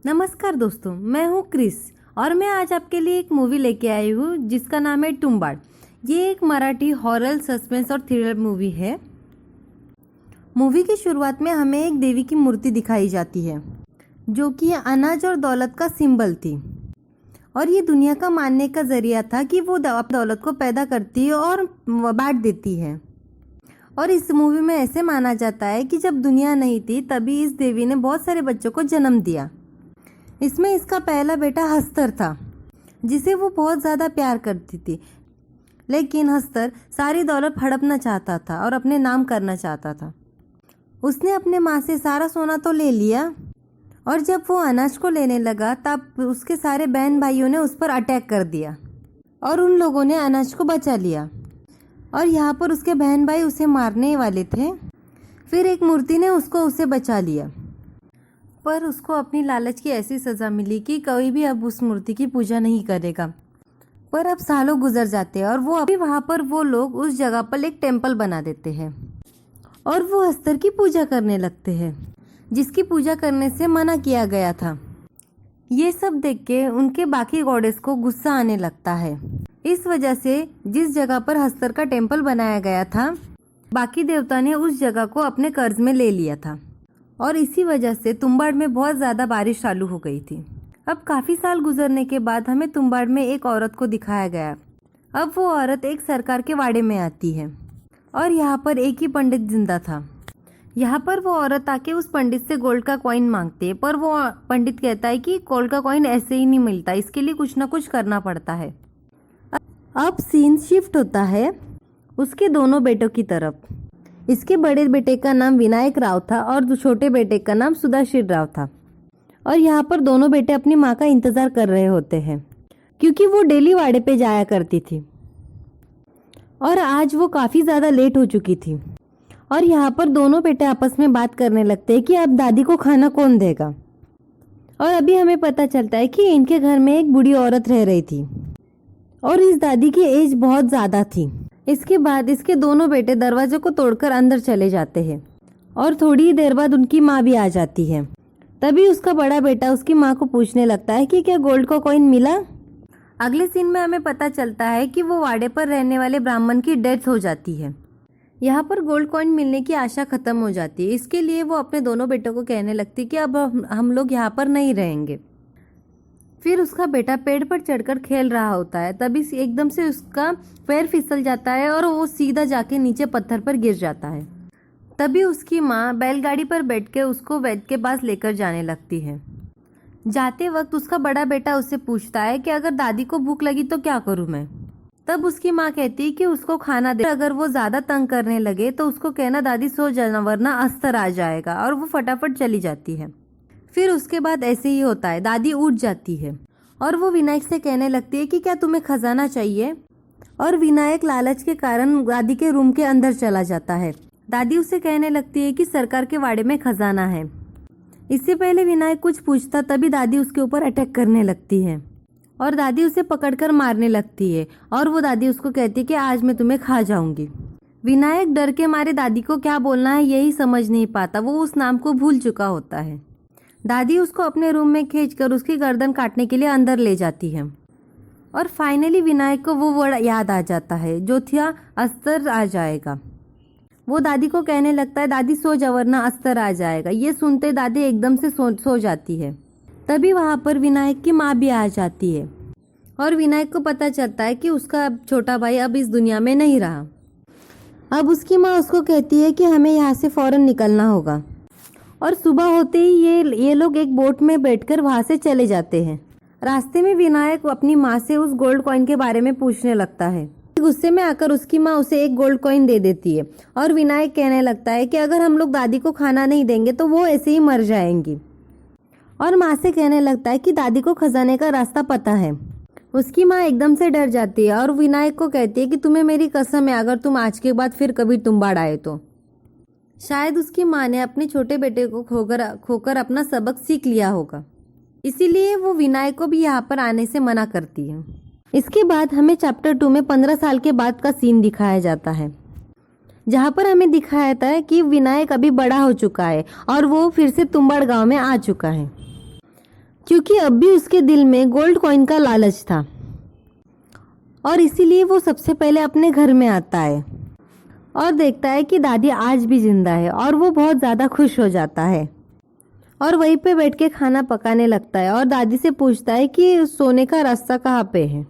नमस्कार दोस्तों, मैं हूँ क्रिस और मैं आज आपके लिए एक मूवी लेके आई हूँ जिसका नाम है तुम्बाड। ये एक मराठी हॉरर सस्पेंस और थ्रिलर मूवी है। मूवी की शुरुआत में हमें एक देवी की मूर्ति दिखाई जाती है जो कि अनाज और दौलत का सिंबल थी और ये दुनिया का मानने का जरिया था कि वो दौलत को पैदा करती है और बांट देती है। और इस मूवी में ऐसे माना जाता है कि जब दुनिया नहीं थी तभी इस देवी ने बहुत सारे बच्चों को जन्म दिया। इसमें इसका पहला बेटा हस्तर था जिसे वो बहुत ज़्यादा प्यार करती थी, लेकिन हस्तर सारी दौलत हड़पना चाहता था और अपने नाम करना चाहता था। उसने अपने माँ से सारा सोना तो ले लिया और जब वो अनाज को लेने लगा तब उसके सारे बहन भाइयों ने उस पर अटैक कर दिया और उन लोगों ने अनाज को बचा लिया। और यहाँ पर उसके बहन भाई उसे मारने वाले थे। फिर एक मूर्ति ने उसे बचा लिया, पर उसको अपनी लालच की ऐसी सज़ा मिली कि कोई भी अब उस मूर्ति की पूजा नहीं करेगा। पर अब सालों गुजर जाते हैं और वो अभी वहाँ पर वो लोग उस जगह पर एक टेम्पल बना देते हैं और वो हस्तर की पूजा करने लगते हैं जिसकी पूजा करने से मना किया गया था। ये सब देख के उनके बाकी गॉडेस को गुस्सा आने लगता है। इस वजह से जिस जगह पर हस्तर का टेम्पल बनाया गया था, बाकी देवता ने उस जगह को अपने कर्ज में ले लिया था और इसी वजह से तुम्बाड में बहुत ज़्यादा बारिश चालू हो गई थी। अब काफ़ी साल गुजरने के बाद हमें तुम्बाड में एक औरत को दिखाया गया। अब वो औरत एक सरकार के वाड़े में आती है और यहाँ पर एक ही पंडित जिंदा था। यहाँ पर वो औरत आके उस पंडित से गोल्ड का कॉइन मांगती है, पर वो पंडित कहता है कि गोल्ड का कॉइन ऐसे ही नहीं मिलता, इसके लिए कुछ ना कुछ करना पड़ता है। अब सीन शिफ्ट होता है उसके दोनों बेटों की तरफ। इसके बड़े बेटे का नाम विनायक राव था और छोटे बेटे का नाम सुधाशील राव था। और यहाँ पर दोनों बेटे अपनी माँ का इंतज़ार कर रहे होते हैं क्योंकि वो डेली वाड़े पे जाया करती थी और आज वो काफ़ी ज़्यादा लेट हो चुकी थी। और यहाँ पर दोनों बेटे आपस में बात करने लगते हैं कि अब दादी को खाना कौन देगा। और अभी हमें पता चलता है कि इनके घर में एक बूढ़ी औरत रह रही थी और इस दादी की एज बहुत ज़्यादा थी। इसके बाद इसके दोनों बेटे दरवाजे को तोड़कर अंदर चले जाते हैं और थोड़ी ही देर बाद उनकी माँ भी आ जाती है। तभी उसका बड़ा बेटा उसकी माँ को पूछने लगता है कि क्या गोल्ड का कॉइन मिला। अगले सीन में हमें पता चलता है कि वो वाड़े पर रहने वाले ब्राह्मण की डेथ हो जाती है। यहाँ पर गोल्ड कॉइन मिलने की आशा खत्म हो जाती है। इसके लिए वो अपने दोनों बेटों को कहने लगती है कि अब हम लोग यहाँ पर नहीं रहेंगे। फिर उसका बेटा पेड़ पर चढ़कर खेल रहा होता है, तभी एकदम से उसका पैर फिसल जाता है और वो सीधा जाके नीचे पत्थर पर गिर जाता है। तभी उसकी माँ बैलगाड़ी पर बैठ के उसको वैद्य के पास लेकर जाने लगती है। जाते वक्त उसका बड़ा बेटा उससे पूछता है कि अगर दादी को भूख लगी तो क्या करूँ मैं। तब उसकी माँ कहती है कि उसको खाना दे, अगर वो ज़्यादा तंग करने लगे तो उसको कहना दादी सो जाना वरना अस्तर आ जाएगा, और वो फटाफट चली जाती है। फिर उसके बाद ऐसे ही होता है, दादी उठ जाती है और वो विनायक से कहने लगती है कि क्या तुम्हें खजाना चाहिए। और विनायक लालच के कारण दादी के रूम के अंदर चला जाता है। दादी उसे कहने लगती है कि सरकार के वाड़े में खजाना है। इससे पहले विनायक कुछ पूछता तभी दादी उसके ऊपर अटैक करने लगती है और दादी उसे पकड़कर मारने लगती है और वो दादी उसको कहती है कि आज मैं तुम्हें खा जाऊंगी। विनायक डर के मारे दादी को क्या बोलना है यही समझ नहीं पाता, वो उस नाम को भूल चुका होता है। दादी उसको अपने रूम में खींचकर उसकी गर्दन काटने के लिए अंदर ले जाती है और फाइनली विनायक को वो वर्ड याद आ जाता है जो था अस्तर आ जाएगा। वो दादी को कहने लगता है दादी सो जा वरना अस्तर आ जाएगा। ये सुनते दादी एकदम से सो जाती है। तभी वहाँ पर विनायक की माँ भी आ जाती है और विनायक को पता चलता है कि उसका छोटा भाई अब इस दुनिया में नहीं रहा। अब उसकी माँ उसको कहती है कि हमें यहाँ से फ़ौरन निकलना होगा। और सुबह होते ही ये लोग एक बोट में बैठकर वहाँ से चले जाते हैं। रास्ते में विनायक अपनी माँ से उस गोल्ड कॉइन के बारे में पूछने लगता है। गुस्से में आकर उसकी माँ उसे एक गोल्ड कॉइन दे देती है और विनायक कहने लगता है कि अगर हम लोग दादी को खाना नहीं देंगे तो वो ऐसे ही मर जाएंगी। और माँ से कहने लगता है कि दादी को खजाने का रास्ता पता है। उसकी माँ एकदम से डर जाती है और विनायक को कहती है कि तुम्हें मेरी कसम है, अगर तुम आज के बाद फिर कभी तुम्बाड आए तो। शायद उसकी माँ ने अपने छोटे बेटे को खोकर अपना सबक सीख लिया होगा, इसीलिए वो विनायक को भी यहाँ पर आने से मना करती है। इसके बाद हमें चैप्टर 2 में 15 साल के बाद का सीन दिखाया जाता है, जहाँ पर हमें दिखाया जाता है कि विनायक अभी बड़ा हो चुका है और वो फिर से तुम्बाड गांव में आ चुका है। क्योंकि अब भी उसके दिल में गोल्ड कॉइन का लालच था और इसीलिए वो सबसे पहले अपने घर में आता है और देखता है कि दादी आज भी जिंदा है और वो बहुत ज़्यादा खुश हो जाता है और वहीं पे बैठ के खाना पकाने लगता है और दादी से पूछता है कि सोने का रास्ता कहाँ पे है।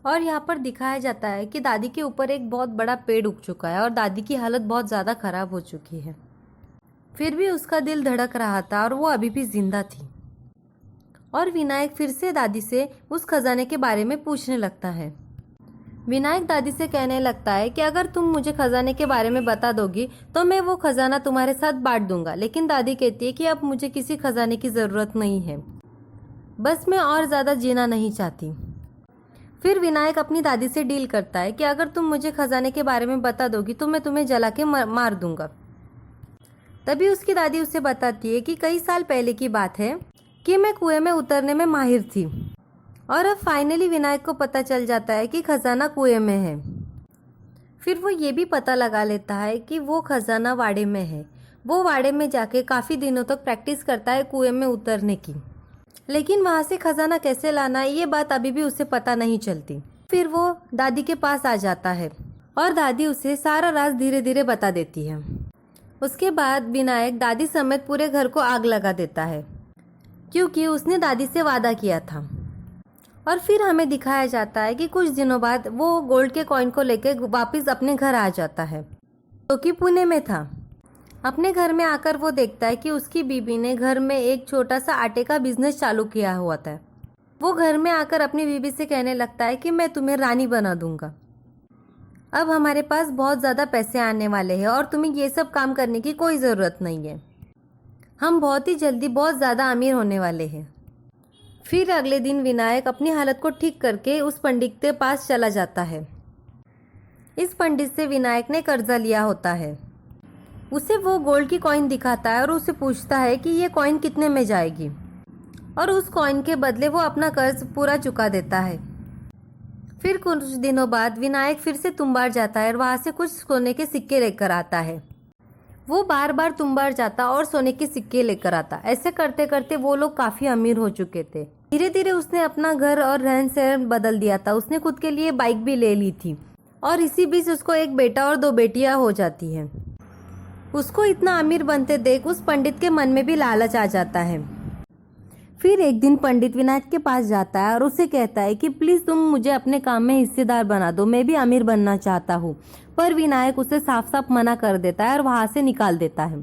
और यहाँ पर दिखाया जाता है कि दादी के ऊपर एक बहुत बड़ा पेड़ उग चुका है और दादी की हालत बहुत ज़्यादा ख़राब हो चुकी है। फिर भी उसका दिल धड़क रहा था और वो अभी भी जिंदा थी। और विनायक फिर से दादी से उस खजाने के बारे में पूछने लगता है। विनायक दादी से कहने लगता है कि अगर तुम मुझे खजाने के बारे में बता दोगी तो मैं वो खजाना तुम्हारे साथ बांट दूंगा। लेकिन दादी कहती है कि अब मुझे किसी खजाने की ज़रूरत नहीं है, बस मैं और ज़्यादा जीना नहीं चाहती। फिर विनायक अपनी दादी से डील करता है कि अगर तुम मुझे खजाने के बारे में बता दोगी तो मैं तुम्हें जला के मार दूंगा। तभी उसकी दादी उसे बताती है कि कई साल पहले की बात है कि मैं कुएं में उतरने में माहिर थी और अब फाइनली विनायक को पता चल जाता है कि खजाना कुएं में है। फिर वो ये भी पता लगा लेता है कि वो खजाना वाड़े में है। वो वाड़े में जाके काफ़ी दिनों तक प्रैक्टिस करता है कुएं में उतरने की, लेकिन वहाँ से खजाना कैसे लाना है ये बात अभी भी उसे पता नहीं चलती। फिर वो दादी के पास आ जाता है और दादी उसे सारा राज धीरे धीरे बता देती है। उसके बाद विनायक दादी समेत पूरे घर को आग लगा देता है क्योंकि उसने दादी से वादा किया था। और फिर हमें दिखाया जाता है कि कुछ दिनों बाद वो गोल्ड के कॉइन को लेकर वापस अपने घर आ जाता है, जो कि पुणे में था। अपने घर में आकर वो देखता है कि उसकी बीबी ने घर में एक छोटा सा आटे का बिजनेस चालू किया हुआ था। वो घर में आकर अपनी बीबी से कहने लगता है कि मैं तुम्हें रानी बना दूंगा। अब हमारे पास बहुत ज़्यादा पैसे आने वाले हैं और तुम्हें ये सब काम करने की कोई ज़रूरत नहीं है। हम बहुत ही जल्दी बहुत ज़्यादा अमीर होने वाले हैं। फिर अगले दिन विनायक अपनी हालत को ठीक करके उस पंडित के पास चला जाता है। इस पंडित से विनायक ने कर्जा लिया होता है। उसे वो गोल्ड की कॉइन दिखाता है और उसे पूछता है कि ये कॉइन कितने में जाएगी और उस कॉइन के बदले वो अपना कर्ज पूरा चुका देता है। फिर कुछ दिनों बाद विनायक फिर से तुम्बाड़ जाता है और वहाँ से कुछ सोने के सिक्के लेकर आता है। वो बार बार तुम्बाड़ जाता और सोने के सिक्के लेकर आता। ऐसे करते करते वो लोग काफ़ी अमीर हो चुके थे। धीरे धीरे उसने अपना घर और रहन सहन बदल दिया था। उसने खुद के लिए बाइक भी ले ली थी और इसी बीच उसको एक बेटा और 2 बेटियां हो जाती हैं। उसको इतना अमीर बनते देख उस पंडित के मन में भी लालच आ जाता है। फिर एक दिन पंडित विनायक के पास जाता है और उसे कहता है कि प्लीज़ तुम मुझे अपने काम में हिस्सेदार बना दो, मैं भी अमीर बनना चाहता हूँ। पर विनायक उसे साफ साफ मना कर देता है और वहाँ से निकाल देता है।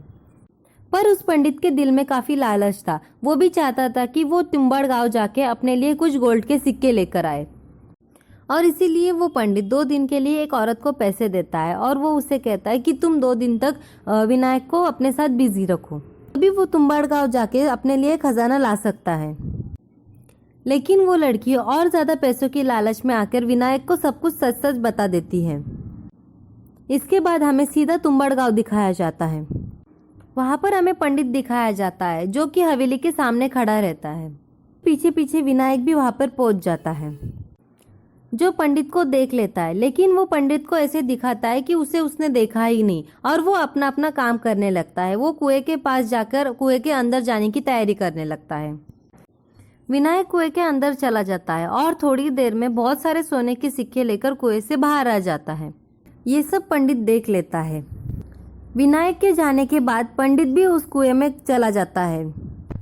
पर उस पंडित के दिल में काफ़ी लालच था। वो भी चाहता था कि वो तुम्बाड़ गांव जाके अपने लिए कुछ गोल्ड के सिक्के लेकर आए और इसीलिए वो पंडित 2 दिन के लिए एक औरत को पैसे देता है और वो उसे कहता है कि तुम 2 दिन तक विनायक को अपने साथ बिजी रखो, तभी वो तुम्बाड़ गांव जाके अपने लिए खजाना ला सकता है। लेकिन वो लड़की और ज़्यादा पैसों की लालच में आकर विनायक को सब कुछ सच सच बता देती है। इसके बाद हमें सीधा तुम्बाड़ गांव दिखाया जाता है। वहाँ पर हमें पंडित दिखाया जाता है जो कि हवेली के सामने खड़ा रहता है। पीछे पीछे विनायक भी वहाँ पर पहुँच जाता है, जो पंडित को देख लेता है। लेकिन वो पंडित को ऐसे दिखाता है कि उसने देखा ही नहीं और वो अपना अपना काम करने लगता है। वो कुएं के पास जाकर कुएं के अंदर जाने की तैयारी करने लगता है। विनायक कुएं के अंदर चला जाता है और थोड़ी देर में बहुत सारे सोने के सिक्के लेकर कुएं से बाहर आ जाता है। ये सब पंडित देख लेता है। विनायक के जाने के बाद पंडित भी उस कुएं में चला जाता है।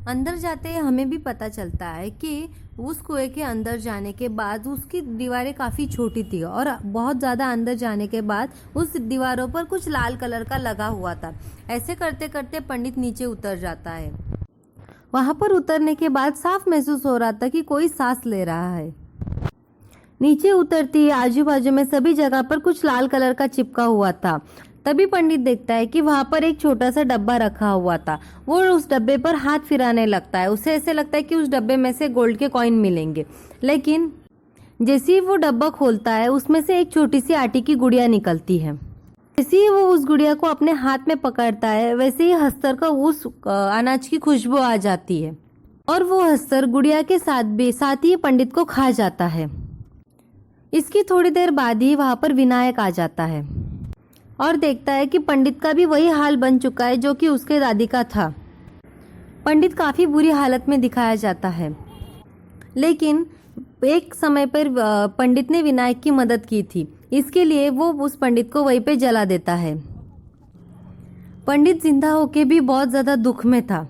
अंदर जाते हमें भी पता चलता है कि उस कुएं के अंदर जाने के बाद उसकी दीवारें काफ़ी छोटी थी और बहुत ज़्यादा अंदर जाने के बाद उस दीवारों पर कुछ लाल कलर का लगा हुआ था। ऐसे करते करते पंडित नीचे उतर जाता है। वहाँ पर उतरने के बाद साफ महसूस हो रहा था कि कोई सांस ले रहा है। नीचे उतरती आजू बाजू में सभी जगह पर कुछ लाल कलर का चिपका हुआ था। तभी पंडित देखता है कि वहाँ पर एक छोटा सा डब्बा रखा हुआ था। वो उस डब्बे पर हाथ फिराने लगता है। उसे ऐसे लगता है कि उस डब्बे में से गोल्ड के कॉइन मिलेंगे। लेकिन जैसे ही वो डब्बा खोलता है उसमें से एक छोटी सी आटे की गुड़िया निकलती है। जैसे ही वो उस गुड़िया को अपने हाथ में पकड़ता है वैसे ही हस्तर का उस अनाज की खुशबू आ जाती है और वो हस्तर गुड़िया के साथ ही पंडित को खा जाता है। इसकी थोड़ी देर बाद ही वहाँ पर विनायक आ जाता है और देखता है कि पंडित का भी वही हाल बन चुका है जो कि उसके दादी का था। पंडित काफ़ी बुरी हालत में दिखाया जाता है, लेकिन एक समय पर पंडित ने विनायक की मदद की थी, इसके लिए वो उस पंडित को वहीं पे जला देता है। पंडित जिंदा होके भी बहुत ज़्यादा दुख में था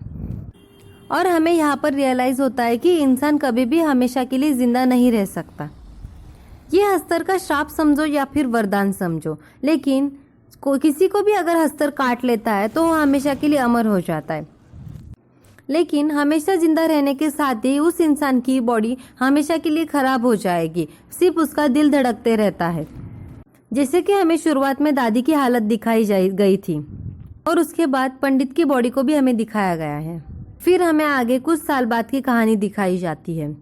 और हमें यहाँ पर रियलाइज़ होता है कि इंसान कभी भी हमेशा के लिए ज़िंदा नहीं रह सकता। ये हस्तर का श्राप समझो या फिर वरदान समझो, लेकिन किसी को भी अगर हस्तर काट लेता है तो वो हमेशा के लिए अमर हो जाता है, लेकिन हमेशा जिंदा रहने के साथ ही उस इंसान की बॉडी हमेशा के लिए खराब हो जाएगी, सिर्फ उसका दिल धड़कते रहता है। जैसे कि हमें शुरुआत में दादी की हालत दिखाई गई थी और उसके बाद पंडित की बॉडी को भी हमें दिखाया गया है। फिर हमें आगे कुछ साल बाद की कहानी दिखाई जाती है।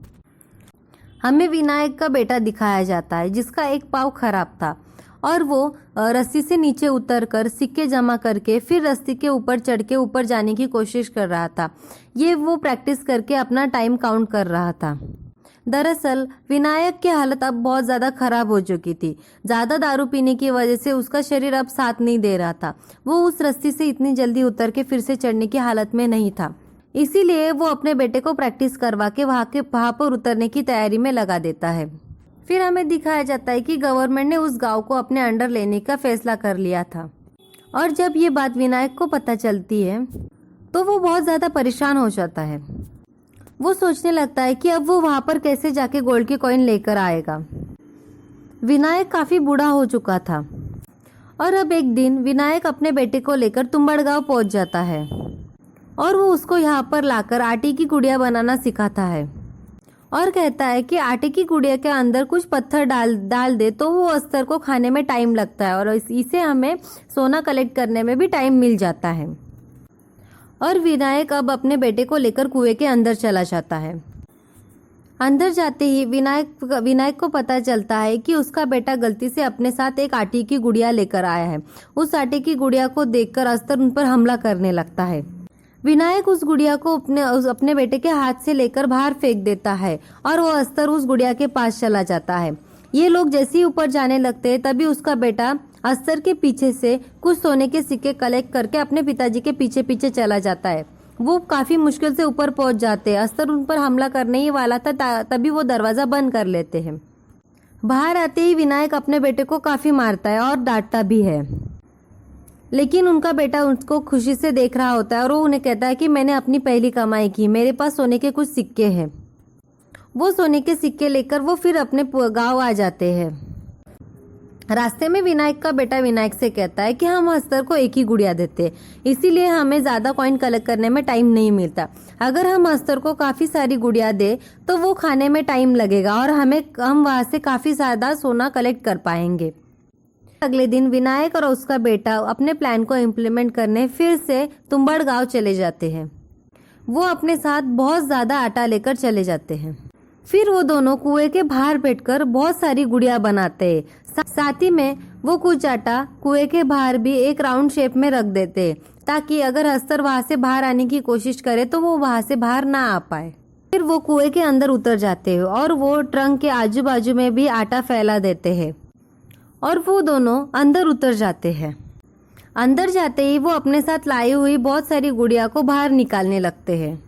हमें विनायक का बेटा दिखाया जाता है जिसका एक पाँव खराब था और वो रस्सी से नीचे उतरकर सिक्के जमा करके फिर रस्सी के ऊपर चढ़ के ऊपर जाने की कोशिश कर रहा था। ये वो प्रैक्टिस करके अपना टाइम काउंट कर रहा था। दरअसल विनायक की हालत अब बहुत ज़्यादा खराब हो चुकी थी। ज़्यादा दारू पीने की वजह से उसका शरीर अब साथ नहीं दे रहा था। वो उस रस्सी से इतनी जल्दी उतर के फिर से चढ़ने की हालत में नहीं था, इसीलिए वो अपने बेटे को प्रैक्टिस करवा के वहाँ पर उतरने की तैयारी में लगा देता है। फिर हमें दिखाया जाता है कि गवर्नमेंट ने उस गांव को अपने अंडर लेने का फैसला कर लिया था और जब ये बात विनायक को पता चलती है तो वो बहुत ज़्यादा परेशान हो जाता है। वो सोचने लगता है कि अब वो वहाँ पर कैसे जाके गोल्ड के कॉइन लेकर आएगा। विनायक काफ़ी बूढ़ा हो चुका था और अब एक दिन विनायक अपने बेटे को लेकर तुम्बड़ गाँव पहुँच जाता है और वो उसको यहाँ पर लाकर आटे की गुड़िया बनाना सिखाता है और कहता है कि आटे की गुड़िया के अंदर कुछ पत्थर डाल दे तो वो अस्तर को खाने में टाइम लगता है और इसे हमें सोना कलेक्ट करने में भी टाइम मिल जाता है। और विनायक अब अपने बेटे को लेकर कुएं के अंदर चला जाता है। अंदर जाते ही विनायक को पता चलता है कि उसका बेटा गलती से अपने साथ एक आटे की गुड़िया लेकर आया है। उस आटे की गुड़िया को देखकर अस्तर उन पर हमला करने लगता है। विनायक उस गुड़िया को अपने बेटे के हाथ से लेकर बाहर फेंक देता है और वो अस्तर उस गुड़िया के पास चला जाता है। ये लोग जैसे ही ऊपर जाने लगते हैं तभी उसका बेटा अस्तर के पीछे से कुछ सोने के सिक्के कलेक्ट करके अपने पिताजी के पीछे पीछे चला जाता है। वो काफी मुश्किल से ऊपर पहुंच जाते हैं। अस्तर उन पर हमला करने ही वाला था तभी वो दरवाजा बंद कर लेते हैं। बाहर आते ही विनायक अपने बेटे को काफी मारता है और डांटता भी है, लेकिन उनका बेटा उसको खुशी से देख रहा होता है और वो उन्हें कहता है कि मैंने अपनी पहली कमाई की, मेरे पास सोने के कुछ सिक्के हैं। वो सोने के सिक्के लेकर वो फिर अपने गांव आ जाते हैं। रास्ते में विनायक का बेटा विनायक से कहता है कि हम अस्तर को एक ही गुड़िया देते, इसीलिए हमें ज़्यादा कॉइन कलेक्ट करने में टाइम नहीं मिलता। अगर हम अस्तर को काफ़ी सारी गुड़िया दे तो वो खाने में टाइम लगेगा और हम वहाँ से काफ़ी ज़्यादा सोना कलेक्ट कर पाएंगे। अगले दिन विनायक और उसका बेटा अपने प्लान को इम्प्लीमेंट करने फिर से तुम्बड़ गांव चले जाते हैं। वो अपने साथ बहुत ज़्यादा आटा लेकर चले जाते हैं। फिर वो दोनों कुएं के बाहर बैठकर बहुत सारी गुड़िया बनाते हैं। साथ ही में वो कुछ आटा कुएं के बाहर भी एक राउंड शेप में रख देते हैं ताकि अगर अस्तर वहाँ से बाहर आने की कोशिश करे तो वो वहाँ से बाहर ना आ पाए। फिर वो कुएं के अंदर उतर जाते हैं और वो ट्रंक के आजू बाजू में भी आटा फैला देते हैं और वो दोनों अंदर उतर जाते हैं। अंदर जाते ही वो अपने साथ लाई हुई बहुत सारी गुड़िया को बाहर निकालने लगते हैं।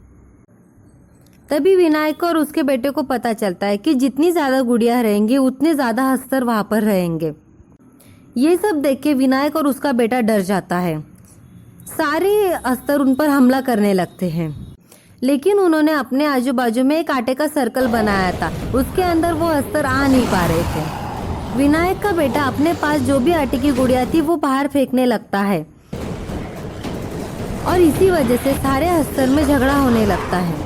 तभी विनायक और उसके बेटे को पता चलता है कि जितनी ज़्यादा गुड़िया रहेंगी उतने ज़्यादा अस्तर वहाँ पर रहेंगे। ये सब देख के विनायक और उसका बेटा डर जाता है। सारे अस्तर उन पर हमला करने लगते हैं, लेकिन उन्होंने अपने आजू बाजू में एक आटे का सर्कल बनाया था, उसके अंदर वो अस्तर आ नहीं पा रहे थे। विनायक का बेटा अपने पास जो भी आटे की गुड़िया थी वो बाहर फेंकने लगता है और इसी वजह से सारे अस्तर में झगड़ा होने लगता है।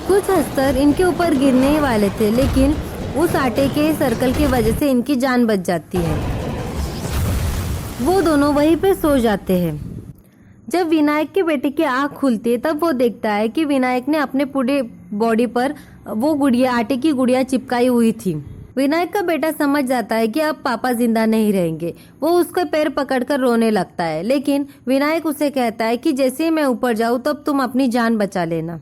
कुछ अस्तर इनके ऊपर गिरने ही वाले थे, लेकिन उस आटे के सर्कल की वजह से इनकी जान बच जाती है। वो दोनों वहीं पे सो जाते हैं। जब विनायक के बेटे की आँख खुलती है तब वो देखता है कि विनायक ने अपने पूरे बॉडी पर वो गुड़िया आटे की गुड़िया चिपकाई हुई थी। विनायक का बेटा समझ जाता है कि अब पापा जिंदा नहीं रहेंगे। वो उसका पैर पकड़कर रोने लगता है, लेकिन विनायक उसे कहता है कि जैसे ही मैं ऊपर जाऊँ तब तुम अपनी जान बचा लेना।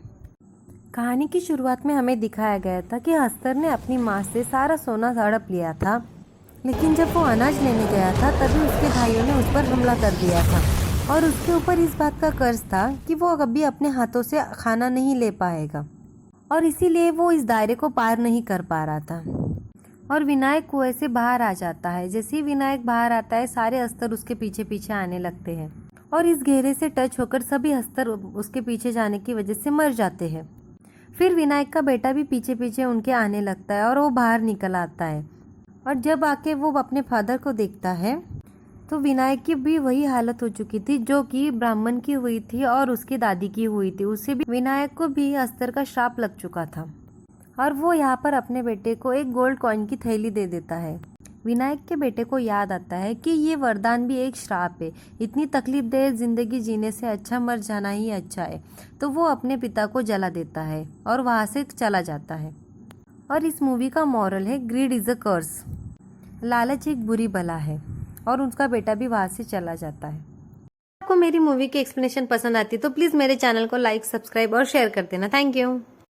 कहानी की शुरुआत में हमें दिखाया गया था कि अस्तर ने अपनी माँ से सारा सोना हड़प लिया था, लेकिन जब वो अनाज लेने गया था तभी उसके भाइयों ने उस पर हमला कर दिया था और उसके ऊपर इस बात का कर्ज था कि वो कभी अपने हाथों से खाना नहीं ले पाएगा और इसीलिए वो इस दायरे को पार नहीं कर पा रहा था। और विनायक कुएं से बाहर आ जाता है। जैसे ही विनायक बाहर आता है सारे अस्तर उसके पीछे पीछे आने लगते हैं और इस घेरे से टच होकर सभी अस्तर उसके पीछे जाने की वजह से मर जाते हैं। फिर विनायक का बेटा भी पीछे पीछे उनके आने लगता है और वो बाहर निकल आता है और जब आके वो अपने फादर को देखता है तो विनायक की भी वही हालत हो चुकी थी जो कि ब्राह्मण की हुई थी और उसकी दादी की हुई थी। उसे भी विनायक को भी अस्तर का श्राप लग चुका था और वो यहाँ पर अपने बेटे को एक गोल्ड कॉइन की थैली दे देता है। विनायक के बेटे को याद आता है कि ये वरदान भी एक श्राप है, इतनी तकलीफदेह जिंदगी जीने से अच्छा मर जाना ही अच्छा है। तो वो अपने पिता को जला देता है और वहाँ से चला जाता है। और इस मूवी का मॉरल है ग्रीड इज अ कर्स, लालच एक बुरी बला है। और उसका बेटा भी वहाँ से चला जाता है। आपको मेरी मूवी की एक्सप्लेनेशन पसंद आती है तो प्लीज़ मेरे चैनल को लाइक, सब्सक्राइब और शेयर कर देना। Thank you.